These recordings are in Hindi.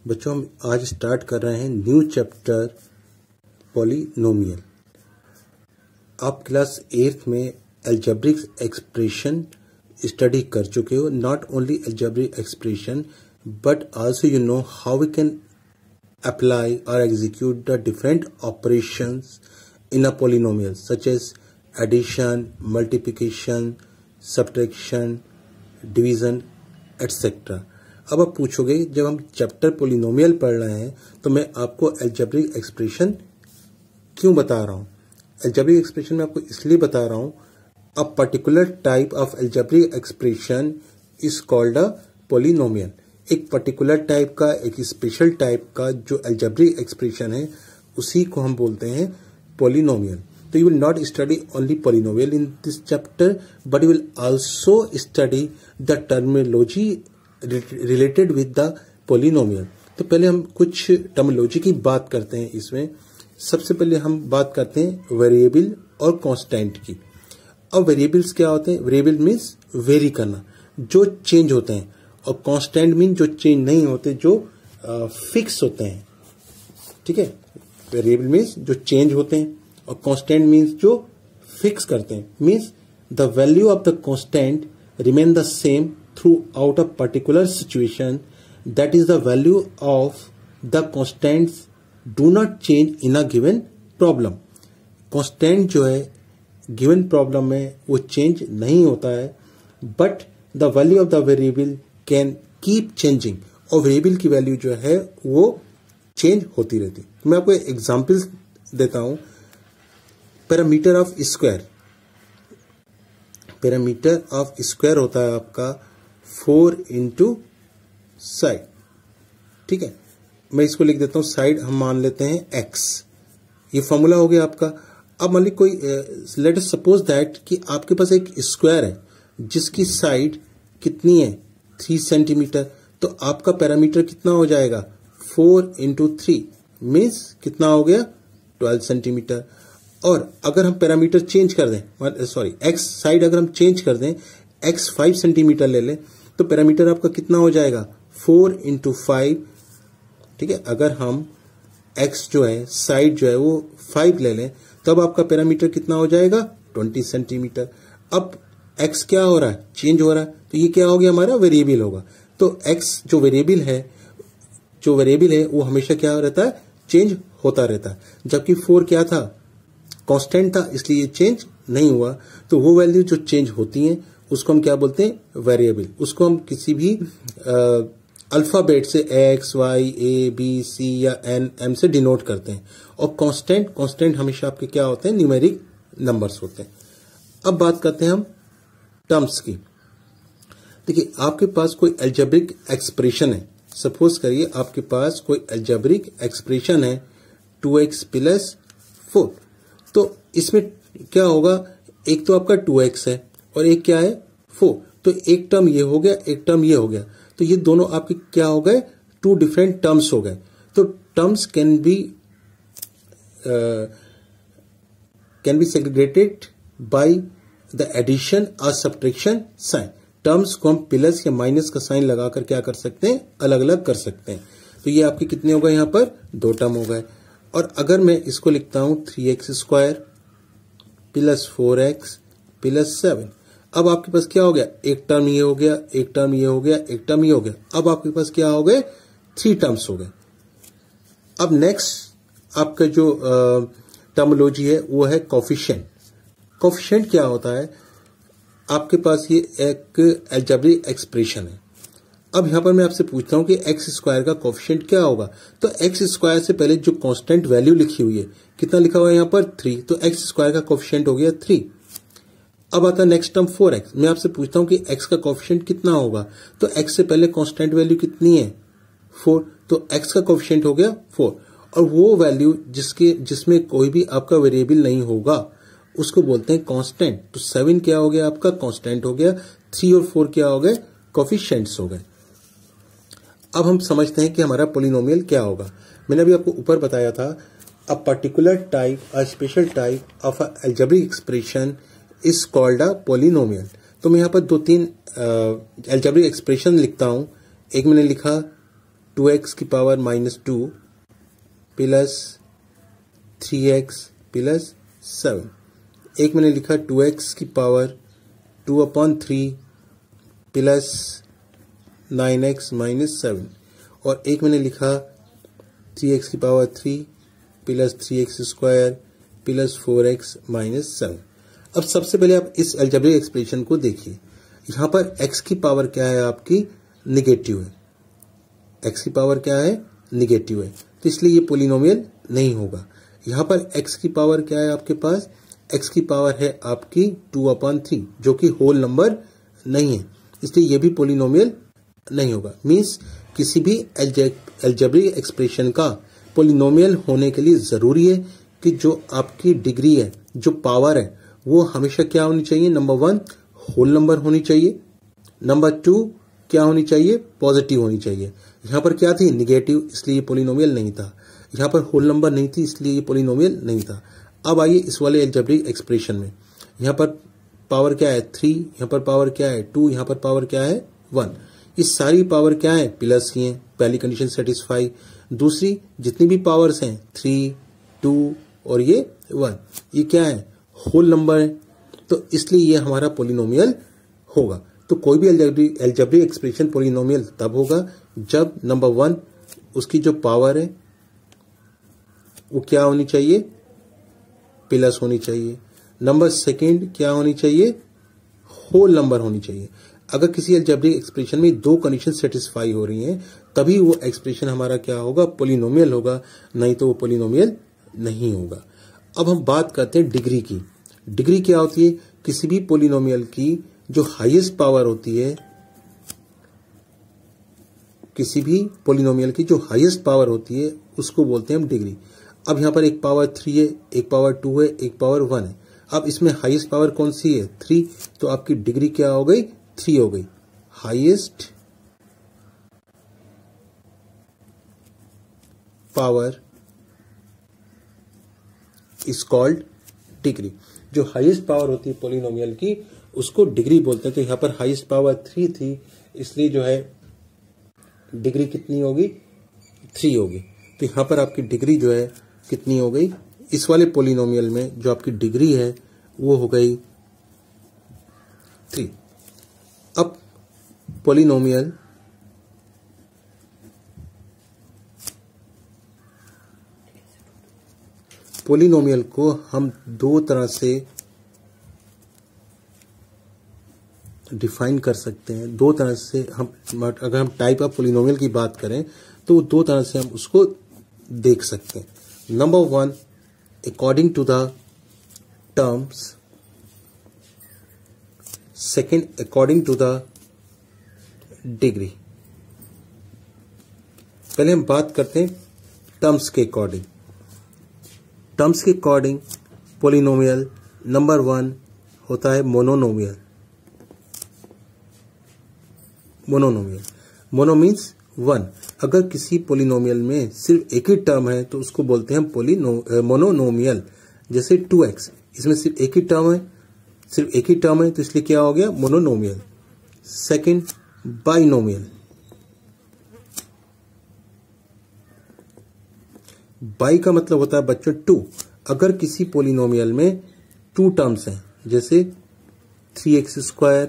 बच्चों हम आज स्टार्ट कर रहे हैं न्यू चैप्टर पॉलिनोमियल। आप क्लास 8th में अलजेब्रिक एक्सप्रेशन स्टडी कर चुके हो। Not only algebraic expression but also you know how we can apply और execute the different operations in a polynomial such as addition, multiplication, subtraction, division etcetera. अब आप पूछोगे जब हम चैप्टर पॉलिनोमियल पढ़ रहे हैं तो मैं आपको अलजेब्रिक एक्सप्रेशन क्यों बता रहा हूँ। अलजेब्रिक एक्सप्रेशन मैं आपको इसलिए बता रहा हूँ, a particular type of algebraic expression is called a polynomial. एक पर्टिकुलर टाइप का, एक स्पेशल टाइप का जो अलजेब्रिक एक्सप्रेशन है उसी को हम बोलते हैं पॉलिनोमियल। तो you will not study only polynomial in this chapter but you will also study the terminology related with the polynomial। तो पहले हम कुछ टर्मिनोलॉजी की बात करते हैं। इसमें सबसे पहले हम बात करते हैं वेरिएबल और कांस्टेंट की। अब वेरिएबल्स क्या होते हैं? वेरिएबल मीन्स वेरी करना, जो चेंज होते हैं, और कांस्टेंट मीन जो चेंज नहीं होते, जो फिक्स होते हैं। ठीक है, वेरिएबल मीन्स जो चेंज होते हैं और कांस्टेंट मीन्स जो फिक्स करते हैं। Means the value of the constant remain the same through out a particular situation, that is the value of the constants do not change in a given problem. Constant जो है गिवन प्रॉब्लम में वो चेंज नहीं होता है, but the value of the variable can keep changing, और वेरिएबल की वैल्यू जो है वो चेंज होती रहती। मैं आपको एग्जांपल्स देता हूं। Parameter of square, parameter of square होता है आपका 4 इंटू साइड। ठीक है, मैं इसको लिख देता हूं, साइड हम मान लेते हैं x। ये फॉर्मूला हो गया आपका। अब मान ली कोई लेट अस सपोज दैट कि आपके पास एक स्क्वायर है जिसकी साइड कितनी है 3 सेंटीमीटर। तो आपका पैरामीटर कितना हो जाएगा 4 इंटू 3 मीन्स कितना हो गया 12 सेंटीमीटर। और अगर हम पैरामीटर चेंज कर दें, सॉरी एक्स साइड अगर हम चेंज कर दें, एक्स 5 सेंटीमीटर ले लें, तो पैरामीटर आपका कितना हो जाएगा 4 इंटू 5। ठीक है, अगर हम एक्स जो है साइड जो है वो 5 ले लें, तब आपका पैरामीटर कितना हो जाएगा 20 सेंटीमीटर। अब एक्स क्या हो रहा है, चेंज हो रहा है, तो ये क्या हो गया हमारा वेरिएबल होगा। तो एक्स जो वेरिएबल है वो हमेशा क्या रहता है, चेंज होता रहता है। जबकि 4 क्या था, कांस्टेंट था, इसलिए ये चेंज नहीं हुआ। तो वो वैल्यू जो चेंज होती हैं उसको हम क्या बोलते हैं, वेरिएबल। उसको हम किसी भी अल्फाबेट से एक्स, वाई, ए, बी, सी या एन, एम से डिनोट करते हैं। और कांस्टेंट हमेशा आपके क्या होते हैं, न्यूमेरिक नंबर्स होते हैं। अब बात करते हैं हम टर्म्स की। देखिए, आपके पास कोई अलजेब्रिक एक्सप्रेशन है। सपोज करिए आपके पास कोई अलजेब्रिक एक्सप्रेशन है 2x प्लस 4। तो इसमें क्या होगा, एक तो आपका 2x है और एक क्या है 4। तो एक टर्म ये हो गया, एक टर्म ये हो गया। तो ये दोनों आपके क्या हो गए, 2 डिफरेंट टर्म्स हो गए। तो terms can be segregated by the addition और सब्ट्रैक्शन साइन। टर्म्स को हम प्लस या माइनस का साइन लगाकर क्या कर सकते हैं, अलग अलग कर सकते हैं। तो ये आपके कितने हो गए, यहाँ पर 2 टर्म हो गए। और अगर मैं इसको लिखता हूं 3x square plus 4x plus 7, अब आपके पास क्या हो गया, एक टर्म ये हो गया, एक टर्म ये हो गया, एक टर्म ये हो गया। अब आपके पास क्या हो गए, 3 टर्म्स हो गए। अब नेक्स्ट आपका जो टर्मिनोलॉजी है वो है कोफिशिएंट। कोफिशिएंट क्या होता है, आपके पास ये एक अलजेब्रिक एक्सप्रेशन है। अब यहां पर मैं आपसे पूछता हूं कि एक्स स्क्वायर का कोफिशिएंट क्या होगा। तो एक्स स्क्वायर से पहले जो कांस्टेंट वैल्यू लिखी हुई है, कितना लिखा हुआ है यहाँ पर 3, तो एक्स स्क्वायर का कोफिशिएंट हो गया 3। अब आता है नेक्स्ट टर्म 4x। मैं आपसे पूछता हूं कि एक्स का कोफिशिएंट कितना होगा। तो एक्स से पहले कांस्टेंट वैल्यू कितनी है 4, तो एक्स का कोफिशिएंट हो गया 4। और वो वैल्यू जिसमें कोई भी आपका वेरिएबल नहीं होगा उसको बोलते हैं कांस्टेंट। तो 7 क्या हो गया आपका, कांस्टेंट हो गया। 3 और 4 क्या हो गए, कोफिशिएंट्स हो गए। अब हम समझते हैं कि हमारा पॉलिनोमियल क्या होगा। मैंने अभी आपको ऊपर बताया था, a particular type, a special type of a algebraic expression is called a polynomial. तो मैं यहाँ पर 2-3 अलजेब्रिक एक्सप्रेशन लिखता हूं। एक मैंने लिखा 2x की पावर -2 प्लस 3x प्लस 7। एक मैंने लिखा 2x की पावर 2/3 प्लस 9x माइनस 7, और एक मैंने लिखा 3x की power 3 plus 3x square plus 4x minus 7। अब सबसे पहले आप इस अलजेब्रिक एक्सप्रेशन को देखिए। यहाँ पर x की पावर क्या है, आपकी निगेटिव है। x की पावर क्या है, निगेटिव है, तो इसलिए ये पोलिनोमियल नहीं होगा। यहाँ पर x की पावर क्या है आपके पास, x की पावर है आपकी 2/3 जो कि होल नंबर नहीं है, इसलिए ये भी पोलिनोमियल नहीं होगा। मीन्स किसी भी अलजेब्रिक एक्सप्रेशन का पोलिनोमियल होने के लिए जरूरी है कि जो आपकी डिग्री है, जो पावर है, वो हमेशा क्या होनी चाहिए, नंबर 1 होल नंबर होनी चाहिए, नंबर 2 क्या होनी चाहिए, पॉजिटिव होनी चाहिए। यहाँ पर क्या थी, निगेटिव, इसलिए ये पोलिनोमियल नहीं था। यहाँ पर होल नंबर नहीं थी, इसलिए ये पोलिनोमियल नहीं था। अब आइए इस वाले अलजेब्रिक एक्सप्रेशन में, यहाँ पर पावर क्या है 3, यहाँ पर पावर क्या है 2, यहाँ पर पावर क्या है 1। ये सारी पावर क्या है, प्लस ही है, पहली कंडीशन सेटिस्फाई। दूसरी जितनी भी पावर्स हैं 3, 2 और ये 1, ये क्या है, होल नंबर है, तो इसलिए ये हमारा पोलिनोमियल होगा। तो कोई भी अलजेब्रिक एक्सप्रेशन पोलिनोमियल तब होगा जब नंबर 1 उसकी जो पावर है वो क्या होनी चाहिए, प्लस होनी चाहिए। नंबर 2 क्या होनी चाहिए, होल नंबर होनी चाहिए। अगर किसी अलजेब्रिक एक्सप्रेशन में दो कंडीशन सेटिस्फाई हो रही हैं तभी वो एक्सप्रेशन हमारा क्या होगा, पोलिनोमियल होगा, नहीं तो वो पोलिनोमियल नहीं होगा। अब हम बात करते हैं डिग्री की। डिग्री क्या होती है, किसी भी पोलिनोमियल की जो हाईएस्ट पावर होती है, किसी भी पोलिनोमियल की जो हाईएस्ट पावर होती है उसको बोलते हैं हम डिग्री। अब यहाँ पर एक पावर 3 है, एक पावर 2 है, एक पावर 1 है। अब इसमें हाईएस्ट पावर कौन सी है, 3, तो आपकी डिग्री क्या हो गई, 3 हो गई। Highest power is called degree. जो हाईएस्ट पावर होती है पोलिनोमियल की उसको डिग्री बोलते हैं। तो यहाँ पर हाईएस्ट पावर 3 थी, इसलिए जो है डिग्री कितनी होगी, 3 होगी। तो यहाँ पर आपकी डिग्री जो है कितनी हो गई, इस वाले पोलिनोमियल में जो आपकी डिग्री है वो हो गई 3। अब पोलिनोमियल को हम दो तरह से डिफाइन कर सकते हैं। दो तरह से हम, अगर हम टाइप ऑफ पोलिनोमियल की बात करें तो दो तरह से हम उसको देख सकते हैं। Number 1, according to the terms. Second, according to the degree. पहले हम बात करते हैं टर्म्स के अकॉर्डिंग। टर्म्स के अकॉर्डिंग पोलिनोमियल नंबर 1 होता है मोनोनोमियल। Mono means 1। अगर किसी पोलिनोमियल में सिर्फ एक ही टर्म है तो उसको बोलते हैं मोनोनोमियल। जैसे 2x, इसमें सिर्फ एक ही टर्म है, तो इसलिए क्या हो गया, मोनोनोमियल। Second, binomial. बाई का मतलब होता है बच्चों 2। अगर किसी पोलिनोमियल में 2 टर्म्स हैं, जैसे 3x स्क्वायर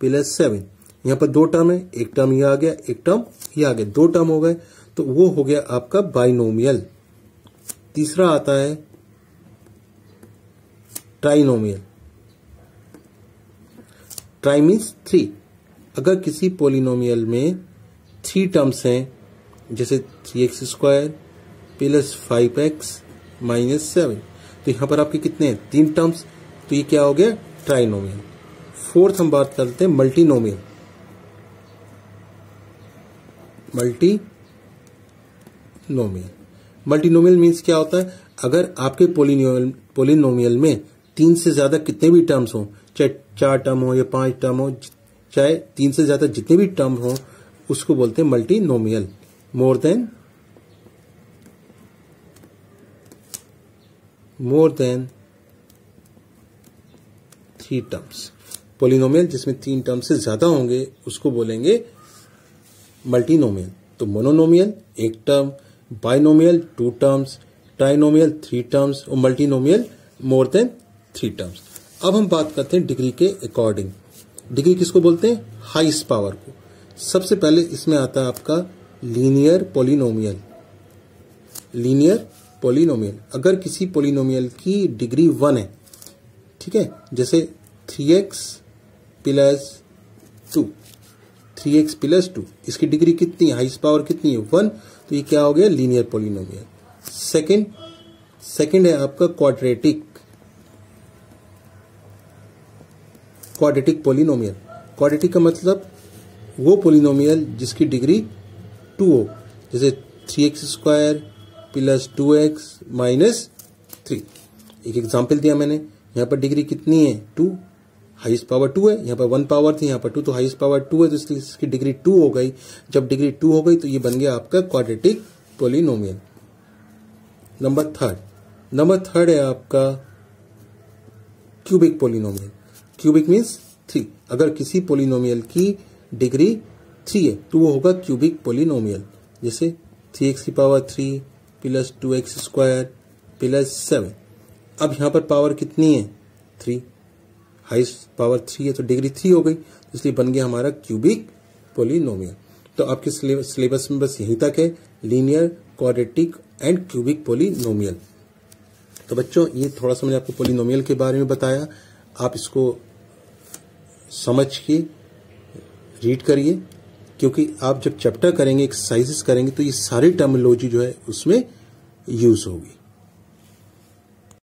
प्लस 7, यहाँ पर 2 टर्म है, एक टर्म ये आ गया, एक टर्म ये आ गया, 2 टर्म हो गए, तो वो हो गया आपका बाइनोमियल। तीसरा आता है ट्राइनोमियल। Try means 3। अगर किसी पोलिनोमियल में 3 टर्म्स हैं, जैसे 3x square plus 5x minus 7, तो यहां पर आपके कितने हैं, 3 टर्म्स, तो ये क्या हो गया, ट्राइनोमियल। फोर्थ हम बात करते हैं मल्टीनोमियल। मल्टीनोमियल मीन्स क्या होता है, अगर आपके पोलिनोमियल में 3 से ज्यादा कितने भी टर्म्स हो, चाहे 4 टर्म हो या 5 टर्म हो, चाहे 3 से ज्यादा जितने भी टर्म हो, उसको बोलते हैं multinomial. More than 3 terms. Polynomial जिसमें 3 टर्म से ज्यादा होंगे उसको बोलेंगे मल्टीनोमियल। तो मोनोनोमियल एक term, binomial 2 terms, trinomial 3 terms और मल्टीनोमियल मोर देन 3 टर्म्स। अब हम बात करते हैं डिग्री के अकॉर्डिंग। डिग्री किसको बोलते हैं? हाईएस्ट पावर को। सबसे पहले इसमें आता है आपका लीनियर पॉलिनोमियल। लीनियर पॉलिनोमियल, अगर किसी पॉलिनोमियल की डिग्री 1 है, ठीक है, जैसे 3x प्लस 2, 3x प्लस 2, इसकी डिग्री कितनी है, हाईएस्ट पावर कितनी है, 1, तो ये क्या हो गया, लीनियर पॉलिनोमियल। सेकंड है आपका क्वाड्रेटिक पॉलिनोमियल। क्वाड्रेटिक का मतलब वो पॉलिनोमियल जिसकी डिग्री 2 हो, जैसे 3x square plus 2x minus 3। एक एग्जाम्पल दिया मैंने, यहाँ पर डिग्री कितनी है, 2, हाईएस्ट पावर 2 है, यहाँ पर 1 पावर थी, यहाँ पर 2, तो हाईएस्ट पावर 2 है, तो इसलिए इसकी डिग्री 2 हो गई। जब डिग्री 2 हो गई तो ये बन गया आपका क्वाड्रेटिक पॉलिनोमियल। नंबर थर्ड है आपका क्यूबिक पॉलिनोमियल। Cubic means 3। अगर किसी पॉलिनोमियल की डिग्री 3 है तो वो होगा क्यूबिक पॉलिनोमियल। जैसे 3x की power 3 plus 2x square plus 7। अब यहां पर पावर कितनी है, 3, हाईएस्ट पावर 3 है तो डिग्री 3 हो गई, इसलिए बन गया हमारा क्यूबिक पॉलिनोमियल। तो आपके सिलेबस में बस यहीं तक है, linear, quadratic and cubic polynomial. तो बच्चों ये थोड़ा सा मैंने आपको पॉलिनोमियल के बारे में बताया, आप इसको समझ के रीड करिए, क्योंकि आप जब चैप्टर करेंगे, एक्सरसाइजेस करेंगे, तो ये सारी टर्मिनोलॉजी जो है उसमें यूज होगी।